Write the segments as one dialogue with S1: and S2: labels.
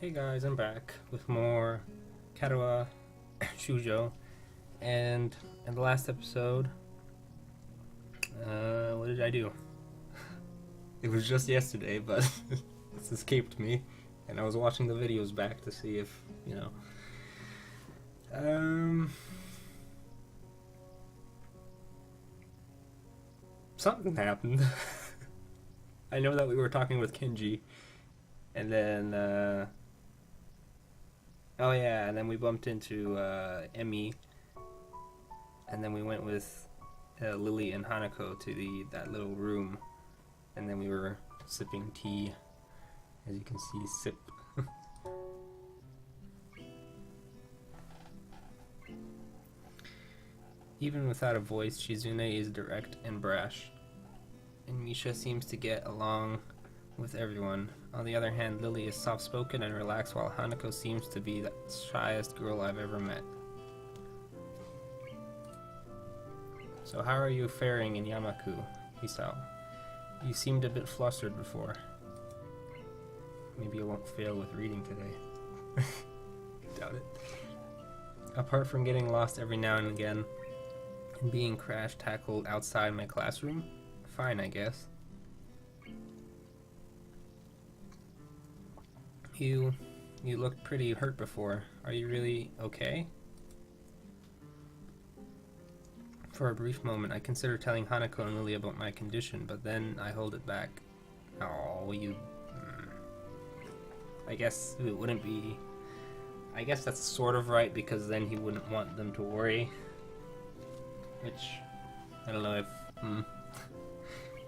S1: Hey guys, I'm back with more Katawa Shoujo, and in the last episode, what did I do? It was just yesterday, but it's escaped me, and I was watching the videos back to see if, something happened. I know that we were talking with Kenji, and then, oh yeah, and then we bumped into Emmy, and then we went with Lily and Hanako to that little room, and then we were sipping tea, as you can see, sip. Even without a voice, Shizune is direct and brash, and Misha seems to get along with everyone. On the other hand, Lily is soft-spoken and relaxed, while Hanako seems to be the shyest girl I've ever met. So how are you faring in Yamaku, Hisao? You seemed a bit flustered before. Maybe you won't fail with reading today. Doubt it. Apart from getting lost every now and again, and being crash-tackled outside my classroom, fine, I guess. You looked pretty hurt before. Are you really okay? For a brief moment, I considered telling Hanako and Lily about my condition, but then I hold it back. Oh, you... I guess it wouldn't be... I guess that's sort of right, because then he wouldn't want them to worry. Which, I don't know if...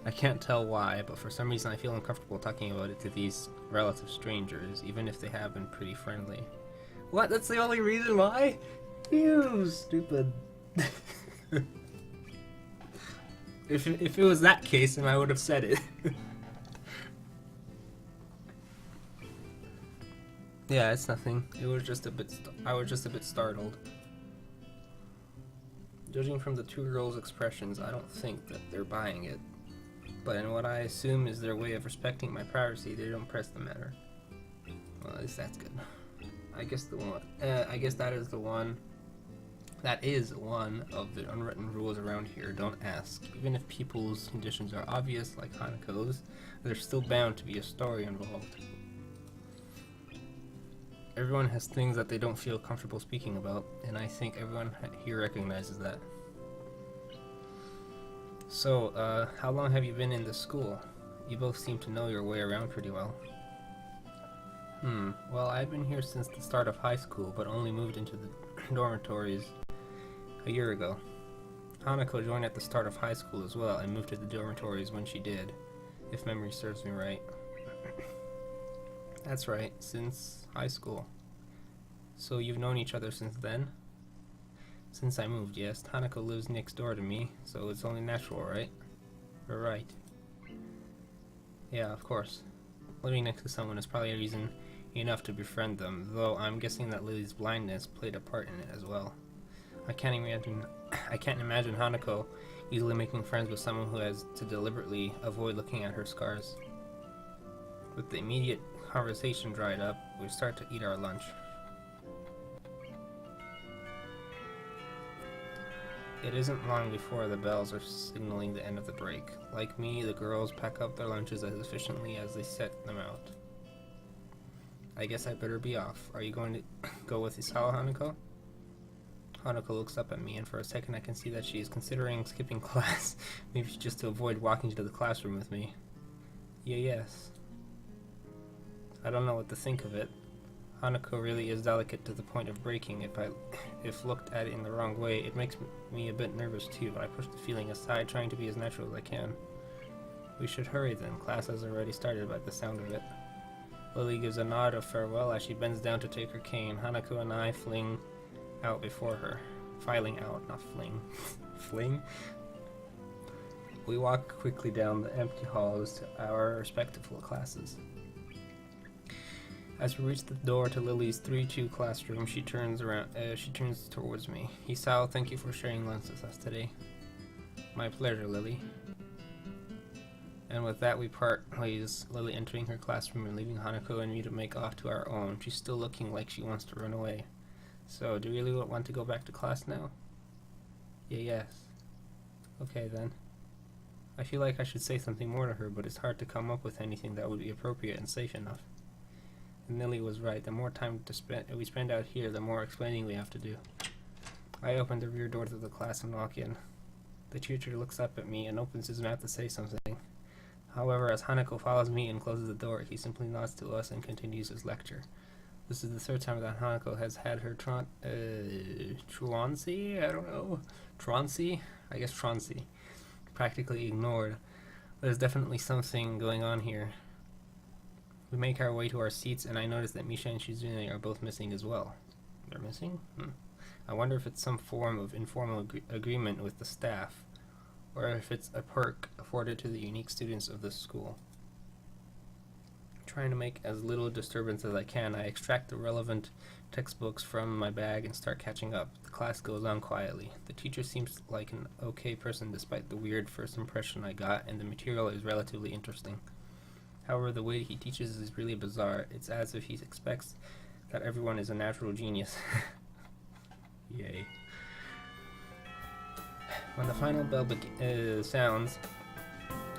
S1: I can't tell why, but for some reason I feel uncomfortable talking about it to these relative strangers, even if they have been pretty friendly. What? That's the only reason why? You stupid. If it was that case, then I would have said it. Yeah, it's nothing. It was just a bit. I was just a bit startled. Judging from the two girls' expressions, I don't think that they're buying it. But in what I assume is their way of respecting my privacy, they don't press the matter. Well, at least that's good. I guess that is the one. That is one of the unwritten rules around here. Don't ask. Even if people's conditions are obvious, like Hanako's, there's still bound to be a story involved. Everyone has things that they don't feel comfortable speaking about, and I think everyone here recognizes that. So, how long have you been in this school? You both seem to know your way around pretty well. Well, I've been here since the start of high school, but only moved into the dormitories a year ago. Hanako joined at the start of high school as well, and moved to the dormitories when she did, if memory serves me right. That's right, since high school. So you've known each other since then? Since I moved, yes. Hanako lives next door to me, so it's only natural, right? You're right. Yeah, of course. Living next to someone is probably a reason enough to befriend them, though I'm guessing that Lily's blindness played a part in it as well. I can't imagine Hanako easily making friends with someone who has to deliberately avoid looking at her scars. With the immediate conversation dried up, we start to eat our lunch. It isn't long before the bells are signaling the end of the break. Like me, the girls pack up their lunches as efficiently as they set them out. I guess I better be off. Are you going to go with Isao, Hanako? Hanako looks up at me, and for a second I can see that she is considering skipping class, maybe just to avoid walking to the classroom with me. Yes. I don't know what to think of it. Hanako really is delicate to the point of breaking. If looked at it in the wrong way, it makes me a bit nervous too, but I push the feeling aside, trying to be as natural as I can. We should hurry then. Class has already started by the sound of it. Lily gives a nod of farewell as she bends down to take her cane. Hanako and I fling out before her. Filing out, not fling. Fling? We walk quickly down the empty halls to our respective classes. As we reach the door to Lily's 3-2 classroom, she turns towards me. Hisao, thank you for sharing lunch with us today. My pleasure, Lily. And with that, we part ways, Lily entering her classroom and leaving Hanako and me to make off to our own. She's still looking like she wants to run away. So, do you really want to go back to class now? Yes. Okay then. I feel like I should say something more to her, but it's hard to come up with anything that would be appropriate and safe enough. And Lily was right. The more time we spend out here, the more explaining we have to do. I open the rear door to the class and walk in. The teacher looks up at me and opens his mouth to say something. However, as Hanako follows me and closes the door, he simply nods to us and continues his lecture. This is the third time that Hanako has had her truancy? I don't know. Truancy? I guess truancy. Practically ignored. There's definitely something going on here. We make our way to our seats, and I notice that Misha and Shizune are both missing as well. They're missing? I wonder if it's some form of informal agreement with the staff, or if it's a perk afforded to the unique students of this school. Trying to make as little disturbance as I can, I extract the relevant textbooks from my bag and start catching up. The class goes on quietly. The teacher seems like an okay person despite the weird first impression I got, and the material is relatively interesting. However, the way he teaches is really bizarre. It's as if he expects that everyone is a natural genius. Yay. When the final bell sounds,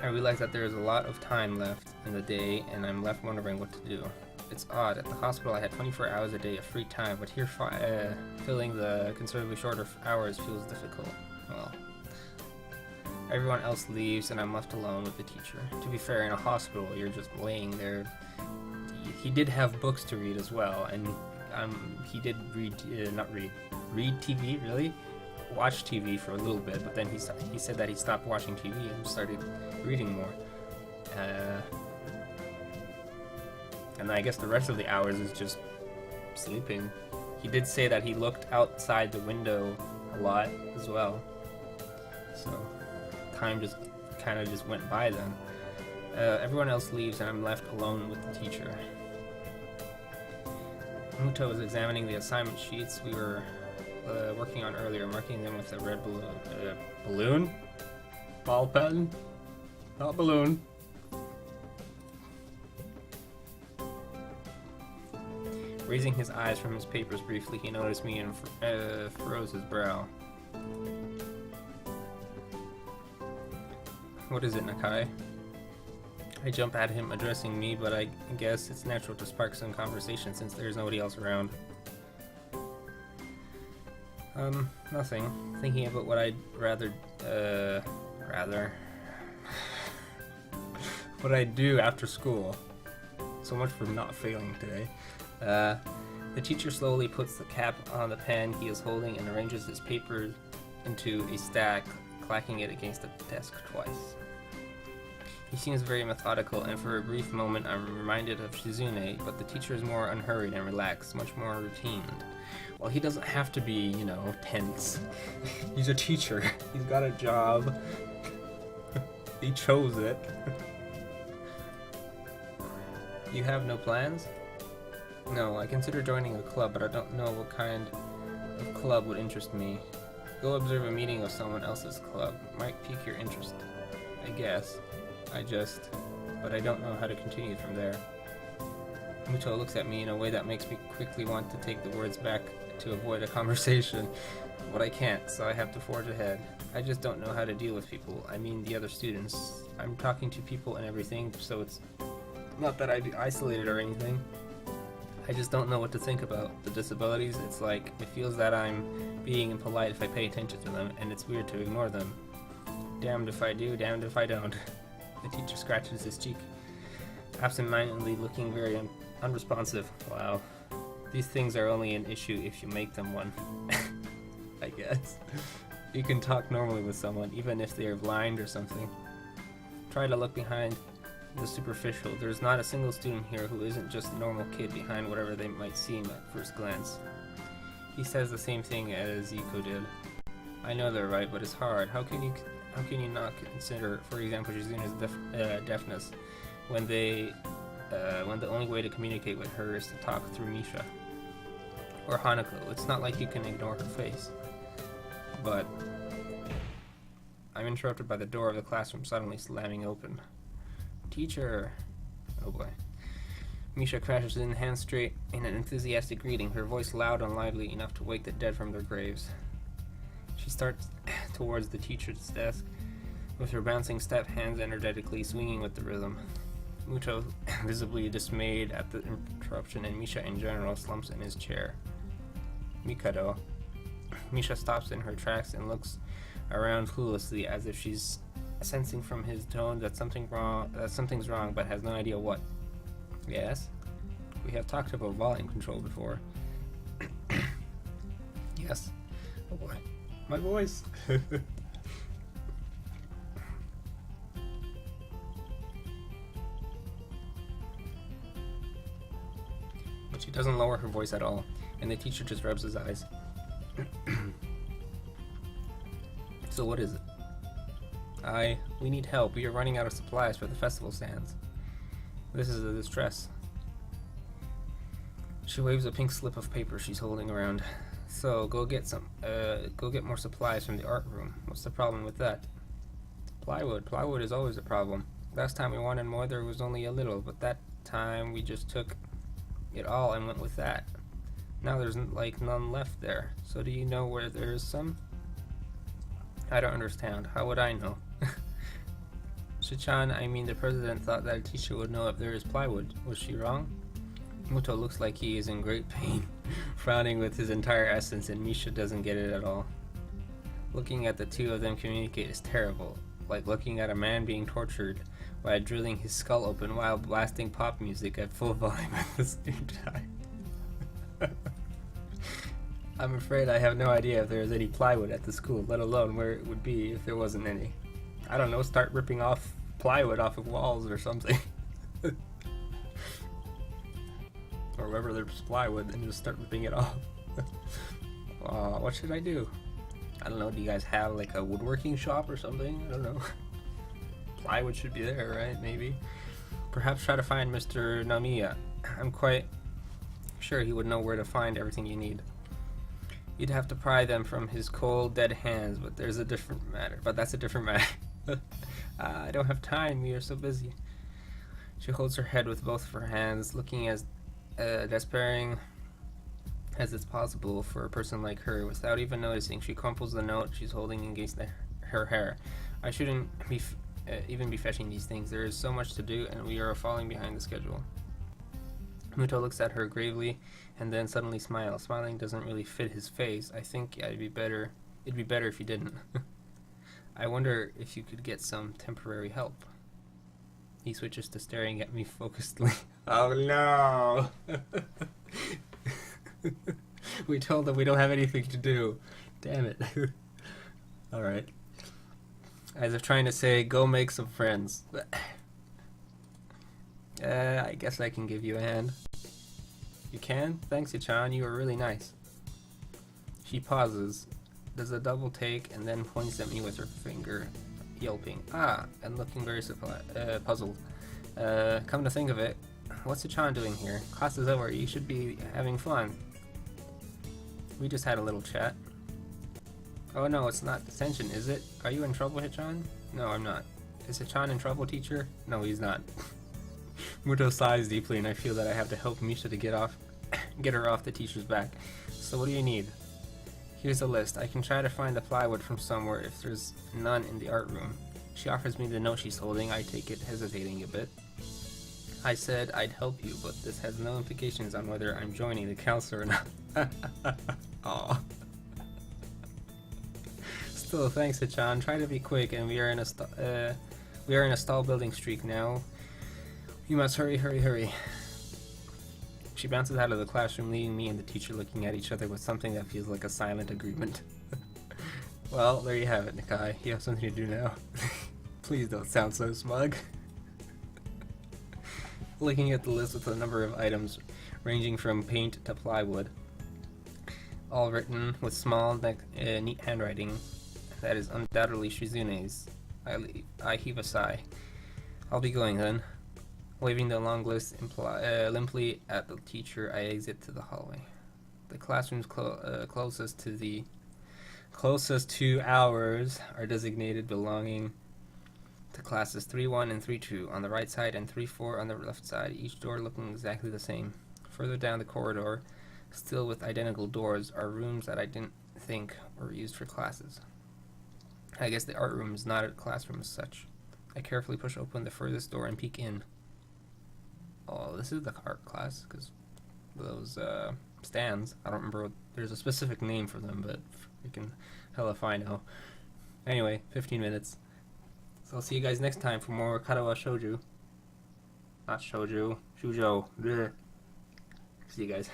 S1: I realize that there is a lot of time left in the day, and I'm left wondering what to do. It's odd. At the hospital, I had 24 hours a day of free time, but here filling the considerably shorter hours feels difficult. Well, everyone else leaves, and I'm left alone with the teacher. To be fair, in a hospital, you're just laying there. He did have books to read as well, and he did read TV, really? Watch TV for a little bit, but then he said that he stopped watching TV and started reading more. And I guess the rest of the hours is just sleeping. He did say that he looked outside the window a lot as well. So time just kind of just went by then. Everyone else leaves and I'm left alone with the teacher. Muto is examining the assignment sheets we were working on earlier, marking them with a red balloon? Ball pen? Not balloon. Raising his eyes from his papers briefly, he noticed me and furrows his brow. What is it, Nakai? I jump at him, addressing me, but I guess it's natural to spark some conversation since there's nobody else around. Nothing. Thinking about what I'd what I'd do after school. So much for not failing today. The teacher slowly puts the cap on the pen he is holding and arranges his papers into a stack, clacking it against the desk twice. He seems very methodical, and for a brief moment I'm reminded of Shizune, but the teacher is more unhurried and relaxed, much more routined. Well, he doesn't have to be, tense. He's a teacher. He's got a job. He chose it. You have no plans? No, I consider joining a club, but I don't know what kind of club would interest me. Go observe a meeting of someone else's club. Might pique your interest. I guess. But I don't know how to continue from there. Muto looks at me in a way that makes me quickly want to take the words back to avoid a conversation, but I can't, so I have to forge ahead. I just don't know how to deal with people. I mean the other students. I'm talking to people and everything, so it's not that I'd be isolated or anything. I just don't know what to think about. The disabilities, it's like, it feels that I'm being impolite if I pay attention to them, and it's weird to ignore them. Damned if I do, damned if I don't. The teacher scratches his cheek, absent-mindedly looking very unresponsive. Wow. These things are only an issue if you make them one. I guess. You can talk normally with someone, even if they are blind or something. Try to look behind the superficial. There's not a single student here who isn't just a normal kid behind whatever they might seem at first glance. He says the same thing as Iko did. I know they're right, but it's hard. How can you not consider, for example, Shizune's deafness when the only way to communicate with her is to talk through Misha or Hanako? It's not like you can ignore her face. But I'm interrupted by the door of the classroom suddenly slamming open. Teacher! Oh boy. Misha crashes in, hands straight, in an enthusiastic greeting, her voice loud and lively enough to wake the dead from their graves. She starts towards the teacher's desk, with her bouncing step, hands energetically swinging with the rhythm. Muto, visibly dismayed at the interruption, and Misha in general, slumps in his chair. Mikado. Misha stops in her tracks and looks around cluelessly, as if she's sensing from his tone that something's wrong, but has no idea what. Yes? We have talked about volume control before. Yes. Oh boy. My voice! But she doesn't lower her voice at all, and the teacher just rubs his eyes. So what is it? We need help. We are running out of supplies for the festival stands. This is a distress. She waves a pink slip of paper she's holding around. So go get more supplies from the art room. What's the problem with that? Plywood. Plywood is always a problem. Last time we wanted more, there was only a little, but that time we just took it all and went with that. Now there's like none left there. So do you know where there is some? I don't understand. How would I know? Shichan, I mean the president thought that a teacher would know if there is plywood. Was she wrong? Muto looks like he is in great pain, frowning with his entire essence, and Misha doesn't get it at all. Looking at the two of them communicate is terrible, like looking at a man being tortured by drilling his skull open while blasting pop music at full volume at the same time. I'm afraid I have no idea if there is any plywood at the school, let alone where it would be if there wasn't any. I don't know, start ripping off plywood off of walls or something. Or wherever there's plywood, and just start ripping it off. What should I do? I don't know, do you guys have like a woodworking shop or something? I don't know. Plywood should be there, right? Maybe. Perhaps try to find Mr. Namiya. I'm quite sure he would know where to find everything you need. You'd have to pry them from his cold, dead hands, but that's a different matter. I don't have time, we are so busy. She holds her head with both of her hands, looking as despairing as it's possible for a person like her. Without even noticing, she crumples the note she's holding against her hair. I shouldn't even be fetching these things. There is so much to do, and we are falling behind the schedule. Muto looks at her gravely, and then suddenly smiles. Smiling doesn't really fit his face. I think it'd be better if you didn't. I wonder if you could get some temporary help. He switches to staring at me focusedly. Oh no! We told him we don't have anything to do. Damn it. Alright. As if trying to say, go make some friends. I guess I can give you a hand. You can? Thanks, Ichan. You were really nice. She pauses, does a double take, and then points at me with her finger, yelping. And looking very puzzled. Come to think of it, what's Ichan doing here? Class is over. You should be having fun. We just had a little chat. Oh no, it's not detention, is it? Are you in trouble, Hichan? No, I'm not. Is Hichan in trouble, teacher? No, he's not. Muto sighs deeply, and I feel that I have to help Misha to get her off the teacher's back. So what do you need? Here's a list. I can try to find the plywood from somewhere if there's none in the art room. She offers me the note she's holding. I take it, hesitating a bit. I said I'd help you, but this has no implications on whether I'm joining the council or not. Aww. Still, thanks, Hichan. Try to be quick, and we are in a stall building streak now. You must hurry, hurry, hurry. She bounces out of the classroom, leaving me and the teacher looking at each other with something that feels like a silent agreement. Well, there you have it, Nikai. You have something to do now. Please don't sound so smug. Looking at the list with a number of items ranging from paint to plywood, all written with small, neat handwriting that is undoubtedly Shizune's, I heave a sigh. I'll be going then. Waving the long list limply at the teacher, I exit to the hallway. The classrooms closest to ours are designated belonging to classes 3-1 and 3-2 on the right side and 3-4 on the left side, each door looking exactly the same. Further down the corridor, still with identical doors, are rooms that I didn't think were used for classes. I guess the art room is not a classroom as such. I carefully push open the furthest door and peek in. Oh, this is the art class, because those stands, I don't remember, there's a specific name for them, but freaking hell if I know. Anyway, 15 minutes. So I'll see you guys next time for more Katawa Shoujo. Not Shoujo, Shoujo. Bleh. See you guys.